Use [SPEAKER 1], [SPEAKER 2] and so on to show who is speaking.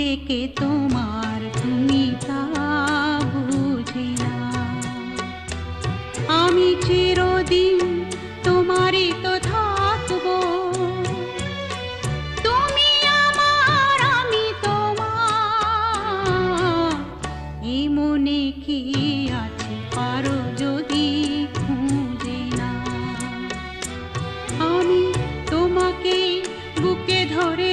[SPEAKER 1] যে কে তোমার তুমি তা বুঝি না। আমি চিরদিন তোমারই তো থাকবো, তুমি আমার আমি তোমার। এই মনে কি আছে পারো যদি খুঁজে না। আমি তোমাকে বুকে ধরে